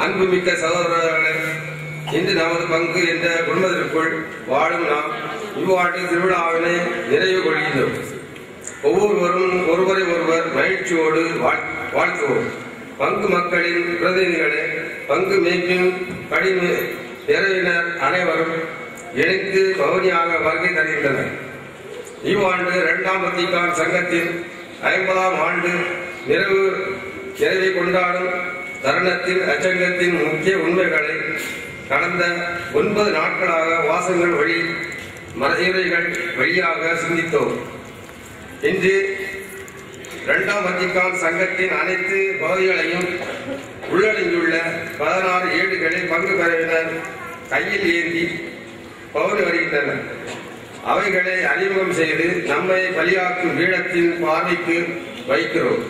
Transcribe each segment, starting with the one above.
அன்புமிக்க சகோதரர்களே, இன்று நமது பங்கு என்ற குடும்பத்திற்குள் வாழும் நாம் இவ்வாண்டு திருவிழாவினை நிறைவு கொள்கின்றோம். ஒவ்வொருவரும் ஒருவரை ஒருவர் மகிழ்ச்சியோடு வாழ்த்துவோம். பங்கு மக்களின் பிரதிநிதிகளே, பங்கு மேய்ப்பின் கடின நிறைவினர் அனைவரும் இணைந்து பகுதியாக வருகை தருகின்றனர். இவ்வாண்டு 2ஆம் வத்திக்கான் சங்கத்தின் 50ஆம் ஆண்டு நிறைவை கொண்டாடும் தருணத்தில் அச்சங்கத்தின் முக்கிய உண்மைகளை கடந்த 9 நாட்களாக வாசகங்கள் வழி மறையுரைகள் வழியாக சிந்தித்தோம். இன்று 2ஆம் வத்திக்கான் சங்கத்தின் அனைத்து பகுதிகளையும் உள்ளடங்கியுள்ள 16 ஏடுகளை பங்கு பெறவினர் கையில் ஏந்தி பவுனி வருகின்றனர். அவைகளை அறிமுகம் செய்து நம்மை பலியாக்கும் பீடத்தின் பார்வைக்கு வைக்கிறோம்.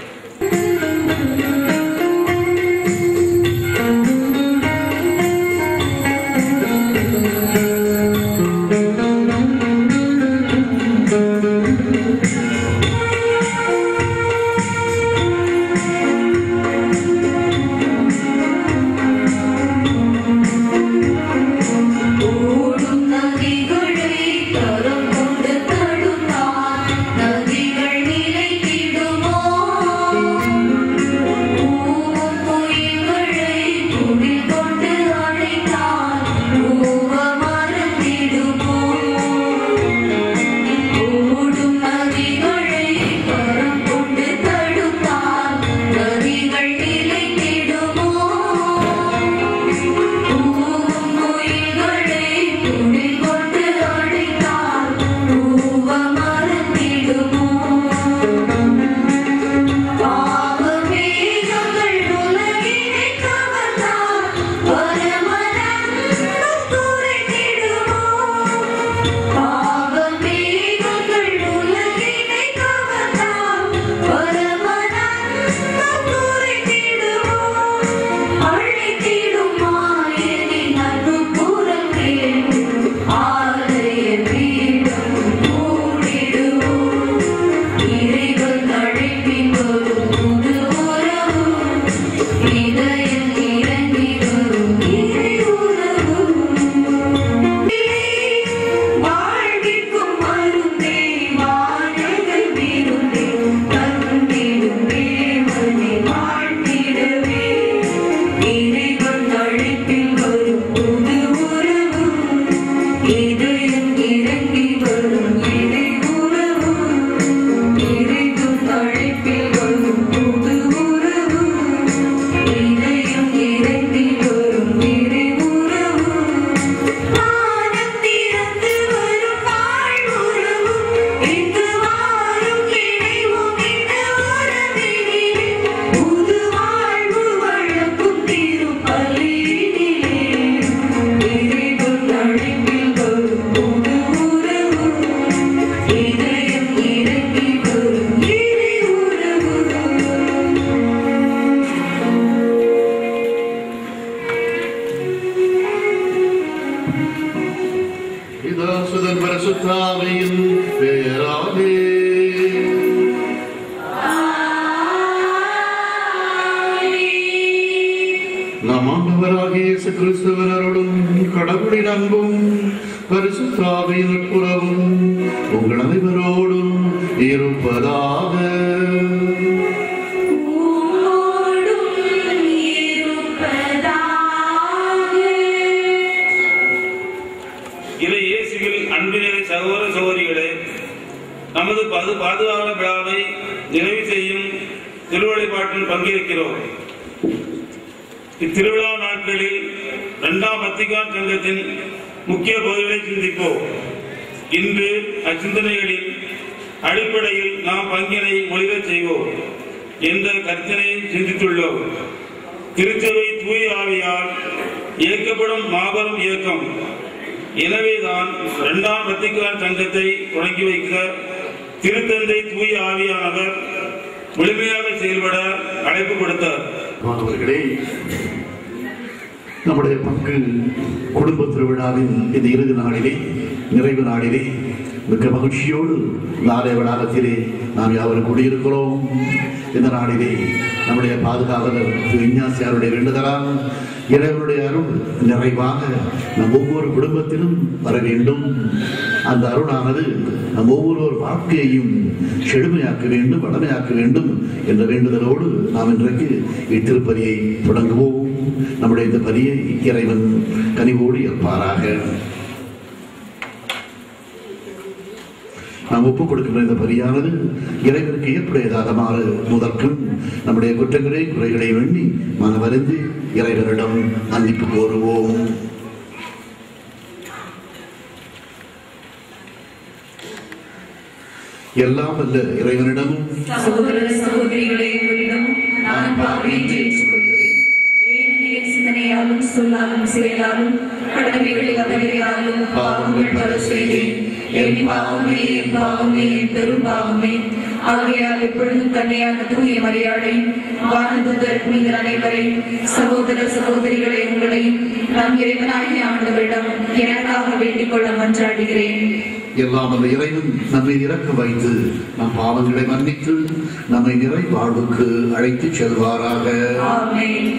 நம் ஆண்டவராகிய இயேசு கிறிஸ்துவினரோடும் கடவுளின் அன்பும் பரிசுத்த ஆவியின் நட்புறவும் உங்கள் அனைவரோடும் இருப்பதாக. இவை இயேசு இயேசுவில் அன்பினை சகோதர சகோதரிகளே, நமது பாதுகாவல விழாவை நிறைவு செய்யும் திருவழிபாட்டில் பங்கேற்கிறோம். இத்திருவிழா நாட்களில் 2ஆம் வத்திக்கான் சங்கத்தின் முக்கிய பகுதிகளை சிந்திப்போம். இன்று அச்சிந்தனைகளின் அடிப்படையில் நாம் பங்கினை மொழிகள் செய்வோம் என்ற கருத்தினை சிந்தித்துள்ளோம். திருச்சபை தூய ஆவியால் இயக்கப்படும் மாபெரும் இயக்கம். எனவேதான் 2ஆம் வத்திக்கான் சங்கத்தை தொடங்கி வைக்க திருத்தந்தை தூய ஆவியானவர் முழுமையாக செயல்பட அழைப்பு கொடுத்தார். மாணவர்களே, நம்முடைய பங்கு குடும்ப திருவிழாவின் இந்த இறுதி நாளிலே, நிறைவு நாளிலே மிக்க மகிழ்ச்சியோடு நாளை வளாகத்திலே நாம் யாவரும் கூடியிருக்கிறோம். இந்த நாளிலே நம்முடைய பாதுகாவலர் விஞ்ஞாசியாருடைய வேண்டுதலால் இறைவனுடைய அருள் நிறைவாக நம் ஒவ்வொரு குடும்பத்திலும் வர வேண்டும். அந்த அருளானது நம் ஒவ்வொரு வாழ்க்கையையும் செழுமையாக்க வேண்டும், வளமையாக்க வேண்டும் என்ற வேண்டுதலோடு நாம் இன்றைக்கு இத்திருப்பலியை தொடங்குவோம். நம்முடைய இந்த பலியை இறைவன் கனிவோடு ஏற்பாராக. நாம் ஒப்புக் கொடுக்கின்ற இந்த பலியானது இறைவனுக்கு ஏற்புடையதாக மாறு முதற்கும் நம்முடைய குற்றங்களை குறைகளை எண்ணி மனவறிந்து இறைவனிடம் மன்னிப்பு கோருவோம். எல்லாம் வல்ல இறைவனிடமும் சகோதர சகோதரிகளே, உங்களிடம் நான் பாவியை ஏற்றுக்கொள்கிறேன். ஏனெனில் சிந்தனையாலும் சொல்லாலும் செயலாலும் கடமைகளில் தவறியாலும் பாவங்கள் பல செய்தேன். என் பாவமே, என் பாவமே, என் பெரும் பாவமே. ஆகையால் எப்பொழுதும் கன்னியான தூய மரியாதையும் வானதூதர் புனிதர் அனைவரையும் சகோதர சகோதரிகளை உங்களையும் நம் இறைவனாகிய ஆண்டவரிடம் எனக்காக வேண்டிக் கொள்ள மன்றாடுகிறேன். எல்லாம் அந்த இறைவன் நம்மை இறக்க வைத்து நம் பாவங்களை மன்னித்து நம்மை நிறை வாழ்வுக்கு அழைத்து செல்வாராக. ஆமென்.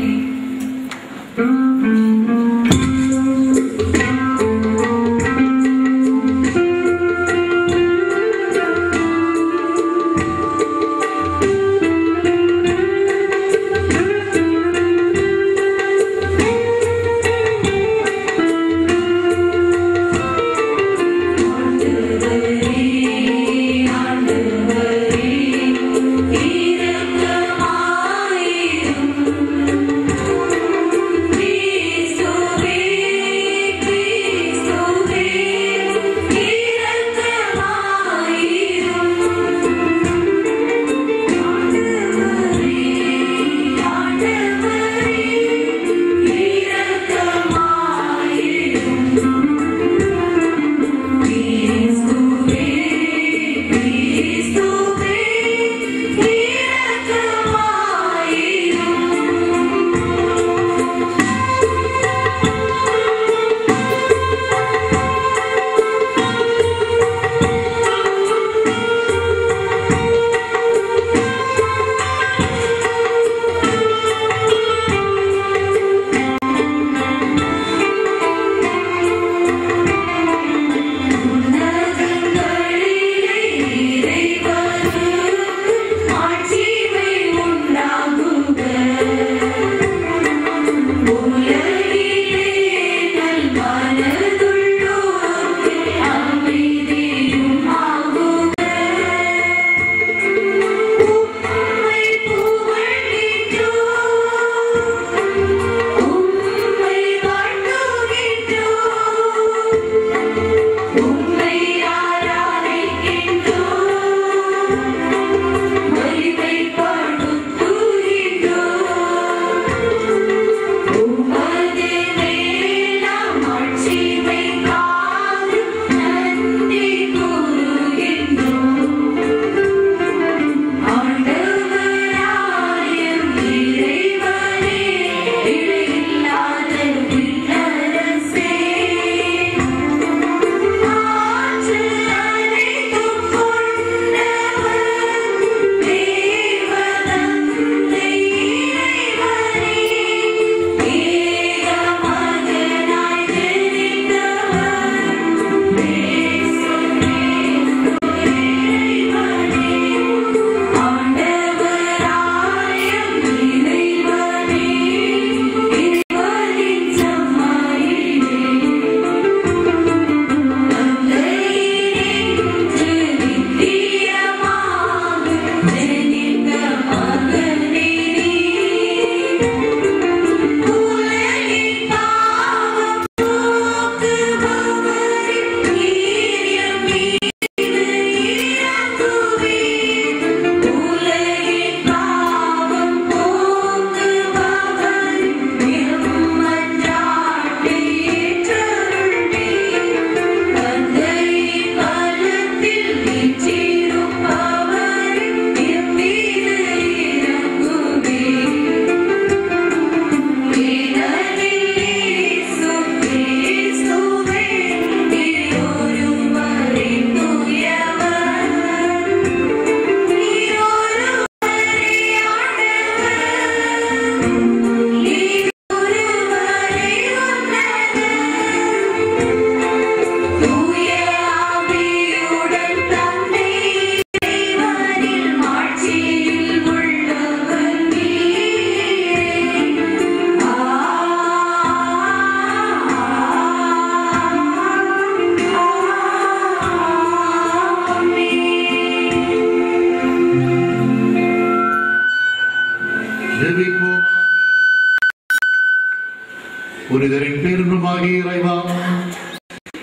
ஆண்டவராகிய இறைவா,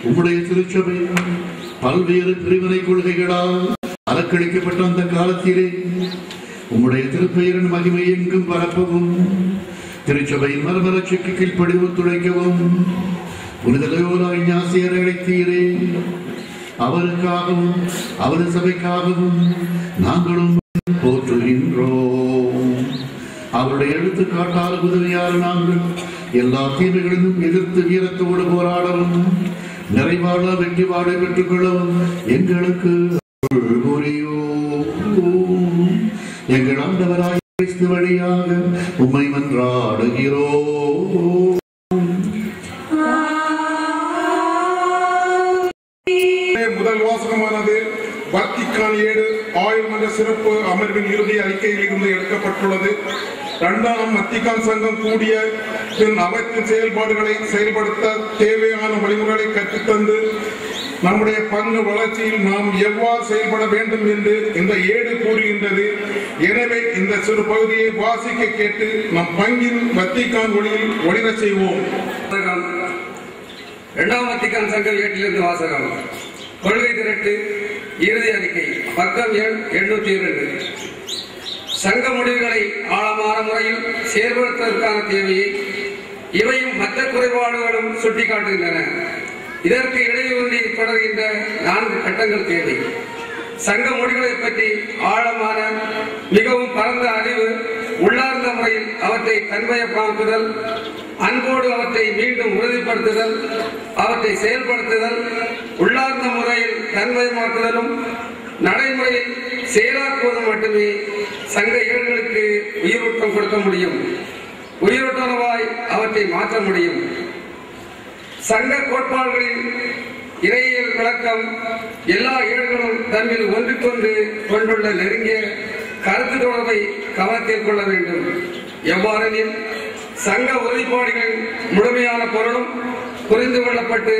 உம்முடைய திருச்சபை பல்வேறு பிரிவினை கொள்கைகளால் அலக்களிக்கப்பட்ட அந்த காலத்திலே உம்முடைய திருப்பெயரின் மகிமை எங்கும் பரப்பவும், திருச்சபையின் மரமலர்ச்சிக்கு கீழ்ப்படி ஒத்துழைக்கவும் புனித லயோலா இஞ்ஞாசியாரை அழைத்தீரே. அவருக்காகவும் அவரது சபைக்காகவும் நாங்களும் போற்றுகின்றோம். அவருடைய எடுத்துக்காட்டால் உதவியால் நாங்கள் எல்லா தீமைகளிலும் எதிர்த்து வீரத்தோடு போராடவும் நிறைவாழ வெற்றி வாழ பெற்றுக் கொள்ளவும் எங்களுக்கு எங்கள் ஆண்டவராய் கிறிஸ்து வழியாக உம்மை மன்றாடுகிறோம். முதல் வாசகமானது வத்திக்கான் 7 ஆயுள்மன்ற சிறப்பு அமர்வின் இறுதி அறிக்கையில் இருந்து எடுக்கப்பட்டுள்ளது. 2ஆம் வத்திக்கான் சங்கம் கூடிய பின் அவற்றின் செயல்பாடுகளை செயல்படுத்த தேவையான வழிமுறைகளை கற்றுத்தந்து நம்முடைய பங்கு வளர்ச்சியில் நாம் எவ்வாறு செயல்பட வேண்டும் என்று இந்த ஏடு கூறுகின்றது. எனவே இந்த சிறு பகுதியை வாசிக்க கேட்டு நம் பங்கின் வத்திக்கான் ஒளியில் ஒளிரச் செய்வோம். 2ஆம் வத்திக்கான் சங்கம் ஏட்டிலிருந்து வாசகம். கொள்கை திரட்டு இறுதி அறிக்கை, பக்கம் எண் 802. சங்க முடிவுகளை ஆழமான முறையில் செயல்படுத்துவதற்கான தேவையை இவையும் மற்ற குறைபாடுகளும் சுட்டிக்காட்டுகின்றன. இதற்கு இடையூறி தொடர்கின்ற 4 கட்டங்கள் தேவை. சங்க முடிவுகளை பற்றி ஆழமான மிகவும் பரந்த அறிவு, உள்ளார்ந்த முறையில் அவற்றை தன்மையப்பாக்குதல், அன்போடு அவற்றை மீண்டும் உறுதிப்படுத்துதல், அவற்றை செயல்படுத்துதல், உள்ளார்ந்த முறையில் தன்மயமாக்குதலும் நடைமுறையில் செயலாக்குவதும் மட்டுமே சங்க ஏடுகளுக்கு உயிரோட்டம் கொடுக்க முடியும். உயிரோட்டமாய் அவற்றை மாற்ற முடியும். சங்க கோட்பாடுகளின் இறையியல் விளக்கம் எல்லா ஏடுகளும் தன்னில் ஒன்றுக்கொன்று கொண்டுள்ள நெருங்கிய கருத்து தொடர்பை கவனத்தில் கொள்ள வேண்டும். எவ்வாறெனில் சங்க உறுதிப்பாடுகளின் முழுமையான பொருளும் புரிந்து கொள்ளப்பட்டு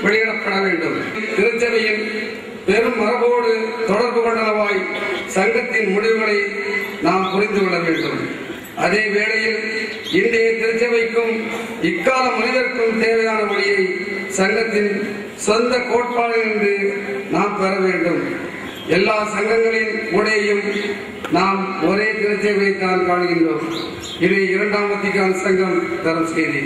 வெளியிடப்பட வேண்டும். திருச்சபையின் பெரும் மரபோடு தொடர்பு கொண்டளவாய் சங்கத்தின் முடிவுகளை நாம் புரிந்து கொள்ள வேண்டும். அதே வேளையில் இன்றைய திருச்சபைக்கும் இக்கால மனிதருக்கும் தேவையான வழியை சங்கத்தின் சொந்த கோட்பாடு என்று நாம் பெற வேண்டும். எல்லா சங்கங்களின் உடையையும் நாம் ஒரே திருச்சபையை தான் காண்கின்றோம். இது 2ஆம் வத்திக்கான் சங்கம் தரும் செய்தி.